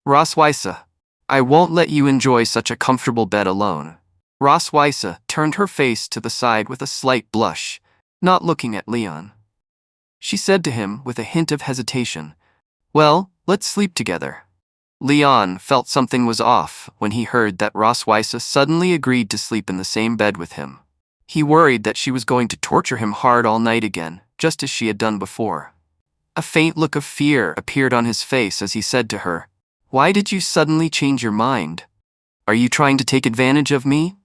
Roswisa, I won't let you enjoy such a comfortable bed alone. Roswisa turned her face to the side with a slight blush, not looking at Lyon. She said to him with a hint of hesitation, "Well, let's sleep together." Lyon felt something was off when he heard that Roswisa suddenly agreed to sleep in the same bed with him. He worried that she was going to torture him hard all night again, just as she had done before. A faint look of fear appeared on his face as he said to her, "Why did you suddenly change your mind? Are you trying to take advantage of me?"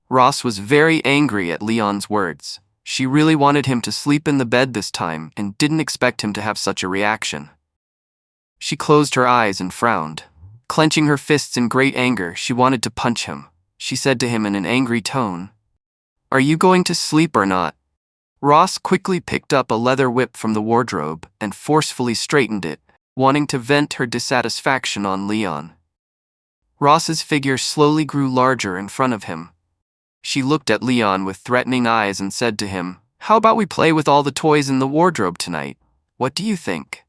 Ross was very angry at Lyon's words. She really wanted him to sleep in the bed this time and didn't expect him to have such a reaction. She closed her eyes and frowned. Clenching her fists in great anger, she wanted to punch him. She said to him in an angry tone, "Are you going to sleep or not?" Ross quickly picked up a leather whip from the wardrobe and forcefully straightened it, wanting to vent her dissatisfaction on Lyon. Ross's figure slowly grew larger in front of him. She looked at Lyon with threatening eyes and said to him, "How about we play with all the toys in the wardrobe tonight? What do you think?"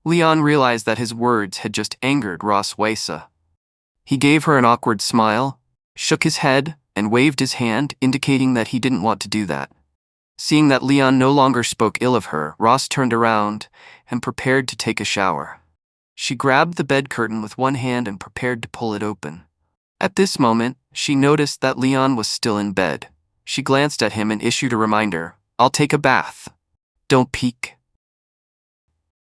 Lyon realized that his words had just angered Roswisa. He gave her an awkward smile, shook his head, and waved his hand, indicating that he didn't want to do that. Seeing that Lyon no longer spoke ill of her, Ross turned around and prepared to take a shower. She grabbed the bed curtain with one hand and prepared to pull it open. At this moment, she noticed that Lyon was still in bed. She glanced at him and issued a reminder, "I'll take a bath. Don't peek."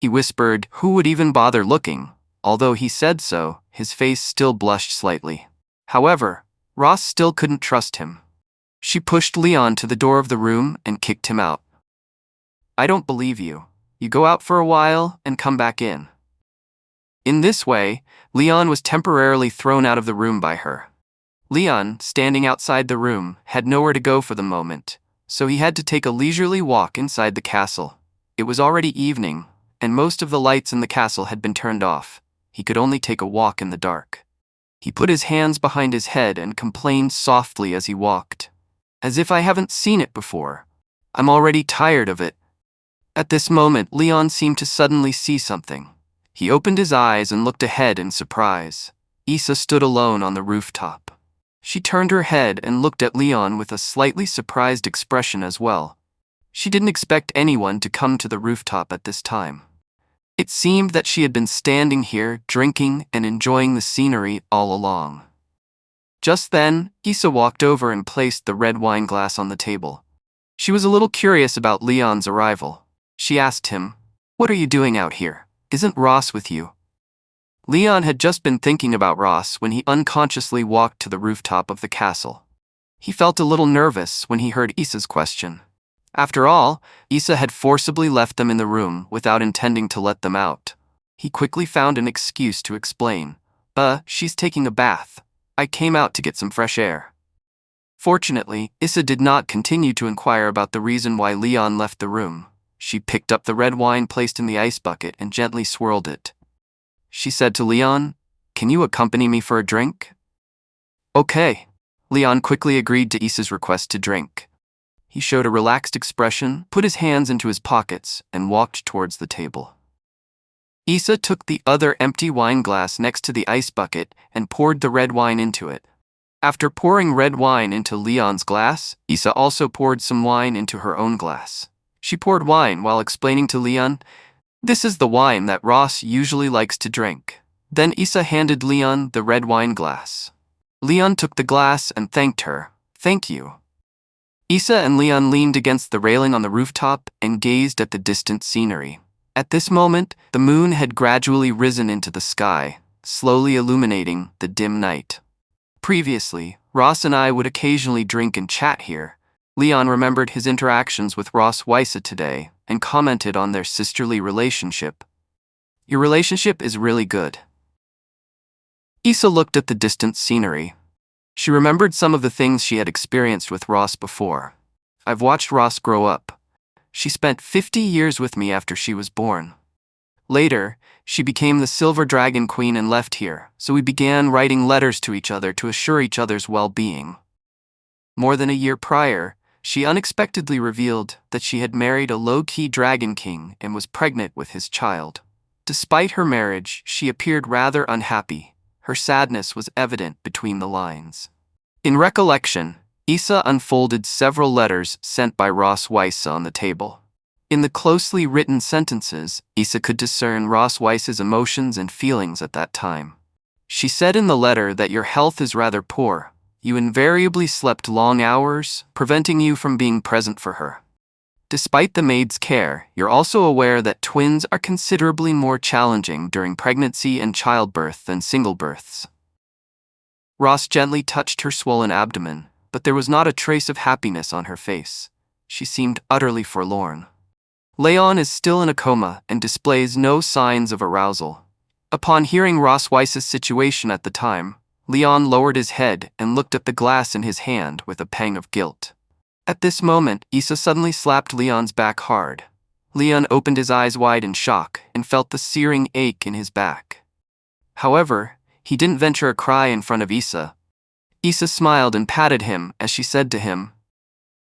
He whispered, "Who would even bother looking?" Although he said so, his face still blushed slightly. However, Ross still couldn't trust him. She pushed Lyon to the door of the room and kicked him out. "I don't believe you. You go out for a while and come back in." In this way, Lyon was temporarily thrown out of the room by her. Lyon, standing outside the room, had nowhere to go for the moment, so he had to take a leisurely walk inside the castle. It was already evening, and most of the lights in the castle had been turned off. He could only take a walk in the dark. He put his hands behind his head and complained softly as he walked. "As if I haven't seen it before. I'm already tired of it." At this moment, Lyon seemed to suddenly see something. He opened his eyes and looked ahead in surprise. Issa stood alone on the rooftop. She turned her head and looked at Lyon with a slightly surprised expression as well. She didn't expect anyone to come to the rooftop at this time. It seemed that she had been standing here, drinking and enjoying the scenery all along. Just then, Issa walked over and placed the red wine glass on the table. She was a little curious about Lyon's arrival. She asked him, "What are you doing out here? Isn't Ross with you?" Lyon had just been thinking about Ross when he unconsciously walked to the rooftop of the castle. He felt a little nervous when he heard Issa's question. After all, Issa had forcibly left them in the room without intending to let them out. He quickly found an excuse to explain. She's taking a bath. I came out to get some fresh air." Fortunately, Issa did not continue to inquire about the reason why Lyon left the room. She picked up the red wine placed in the ice bucket and gently swirled it. She said to Lyon, "Can you accompany me for a drink?" "Okay." Lyon quickly agreed to Issa's request to drink. He showed a relaxed expression, put his hands into his pockets, and walked towards the table. Issa took the other empty wine glass next to the ice bucket and poured the red wine into it. After pouring red wine into Lyon's glass, Issa also poured some wine into her own glass. She poured wine while explaining to Lyon, "This is the wine that Ross usually likes to drink." Then Issa handed Lyon the red wine glass. Lyon took the glass and thanked her. "Thank you." Issa and Lyon leaned against the railing on the rooftop and gazed at the distant scenery. At this moment, the moon had gradually risen into the sky, slowly illuminating the dim night. Previously, Ross and I would occasionally drink and chat here. Lyon remembered his interactions with Roswisa today and commented on their sisterly relationship. "Your relationship is really good." Issa looked at the distant scenery. She remembered some of the things she had experienced with Ross before. "I've watched Ross grow up. She spent 50 years with me after she was born. Later, she became the Silver Dragon Queen and left here, so we began writing letters to each other to assure each other's well-being. More than a year prior, she unexpectedly revealed that she had married a low-key Dragon King and was pregnant with his child. Despite her marriage, she appeared rather unhappy. Her sadness was evident between the lines. In recollection, Issa unfolded several letters sent by Ross Weiss on the table. In the closely written sentences, Issa could discern Ross Weiss's emotions and feelings at that time. She said in the letter that your health is rather poor. You invariably slept long hours, preventing you from being present for her. Despite the maid's care, you're also aware that twins are considerably more challenging during pregnancy and childbirth than single births. Ross gently touched her swollen abdomen, but there was not a trace of happiness on her face. She seemed utterly forlorn. Lyon is still in a coma and displays no signs of arousal. Upon hearing Ross Weiss's situation at the time, Lyon lowered his head and looked at the glass in his hand with a pang of guilt. At this moment, Issa suddenly slapped Lyon's back hard. Lyon opened his eyes wide in shock and felt the searing ache in his back. However, he didn't venture a cry in front of Issa. Issa smiled and patted him as she said to him,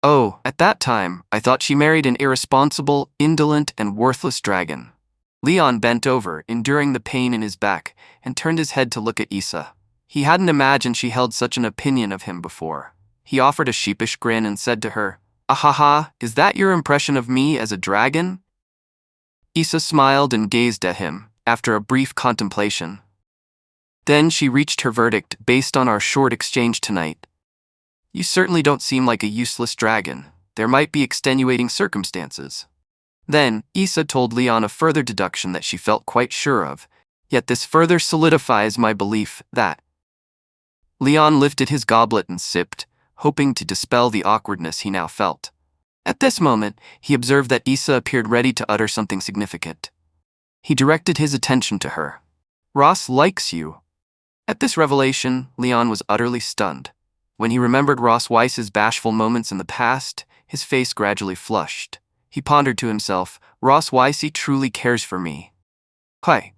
"Oh, at that time, I thought she married an irresponsible, indolent, and worthless dragon." Lyon bent over, enduring the pain in his back, and turned his head to look at Issa. He hadn't imagined she held such an opinion of him before. He offered a sheepish grin and said to her, "Ahaha, is that your impression of me as a dragon?" Issa smiled and gazed at him, after a brief contemplation. Then she reached her verdict based on our short exchange tonight. "You certainly don't seem like a useless dragon. There might be extenuating circumstances." Then, Issa told Lyon a further deduction that she felt quite sure of, yet this further solidifies my belief that. Lyon lifted his goblet and sipped, hoping to dispel the awkwardness he now felt. At this moment, he observed that Issa appeared ready to utter something significant. He directed his attention to her. "Ross likes you." At this revelation, Lyon was utterly stunned. When he remembered Ross Weiss's bashful moments in the past, his face gradually flushed. He pondered to himself, "Ross Weiss truly cares for me. Hi,